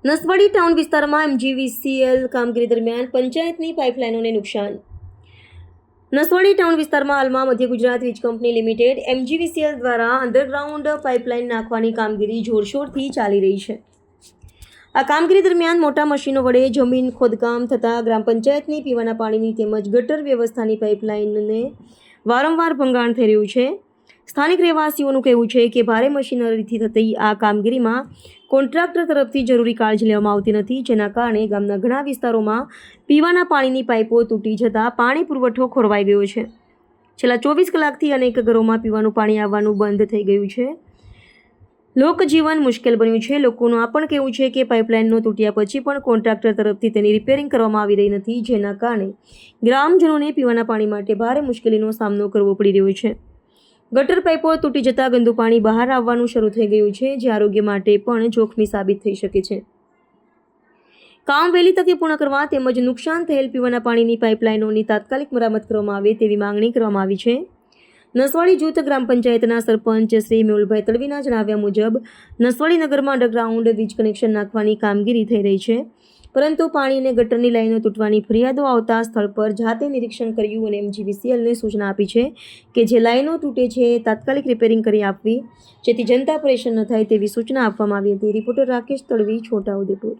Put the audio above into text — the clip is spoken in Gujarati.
નસવાડી ટાઉન વિસ્તારમાં એમજીવીસીએલ કામગીરી દરમિયાન પંચાયતની પાઇપલાઇનોને નુકસાન. નસવાડી ટાઉન વિસ્તારમાં હાલમાં મધ્ય ગુજરાત વીજ કંપની લિમિટેડ એમજીવીસીએલ દ્વારા અંડરગ્રાઉન્ડ પાઇપલાઇન નાખવાની કામગીરી જોરશોરથી ચાલી રહી છે. આ કામગીરી દરમિયાન મોટા મશીનો વડે જમીન ખોદકામ થતાં ગ્રામ પંચાયતની પીવાના પાણીની તેમજ ગટર વ્યવસ્થાની પાઇપલાઇનને વારંવાર ભંગાણ થઈ રહ્યું છે. સ્થાનિક રહેવાસીઓનું કહેવું છે કે ભારે મશીનરીથી થતી આ કામગીરીમાં કોન્ટ્રાક્ટર તરફથી જરૂરી કાળજી લેવામાં આવતી નથી, જેના કારણે ગામના ઘણા વિસ્તારોમાં પીવાના પાણીની પાઇપો તૂટી જતાં પાણી પુરવઠો ખોરવાઈ ગયો છે. છેલ્લા 24 કલાકથી અનેક ઘરોમાં પીવાનું પાણી આવવાનું બંધ થઈ ગયું છે. લોકજીવન મુશ્કેલ બન્યું છે. લોકોનું આ પણ કહેવું છે કે પાઇપલાઇનનો તૂટ્યા પછી પણ કોન્ટ્રાક્ટર તરફથી તેની રિપેરિંગ કરવામાં આવી રહી નથી, જેના કારણે ગ્રામજનોને પીવાના પાણી માટે ભારે મુશ્કેલીનો સામનો કરવો પડી રહ્યો છે. ગટર પાઇપો તૂટી જતાં ગંદુ પાણી બહાર આવવાનું શરૂ થઈ ગયું છે, જે આરોગ્ય માટે પણ જોખમી સાબિત થઈ શકે છે. કામ વહેલી તકે પૂર્ણ કરવા તેમજ નુકસાન થયેલ પીવાના પાણીની પાઇપલાઇનોની તાત્કાલિક મરામત કરવામાં આવે તેવી માંગણી કરવામાં આવી છે. નસવાડી જૂથ ગ્રામ પંચાયતના સરપંચ શ્રી મેહુલભાઈ તડવીના જણાવ્યા મુજબ નસવાડી નગરમાં અંડરગ્રાઉન્ડ વીજ કનેક્શન નાખવાની કામગીરી થઈ રહી છે, પરંતુ પાણી અને ગટરની લાઈનો તૂટવાની ફરિયાદો આવતા સ્થળ પર જાતે નિરીક્ષણ કર્યું અને એમજીવીસીએલને સૂચના આપી છે કે જે લાઈનો તૂટે છે તાત્કાલિક રિપેરિંગ કરી આપવી, જેથી જનતા પરેશાન ન થાય તેવી સૂચના આપવામાં આવી હતી. રિપોર્ટર રાકેશ તડવી, છોટાઉદેપુર.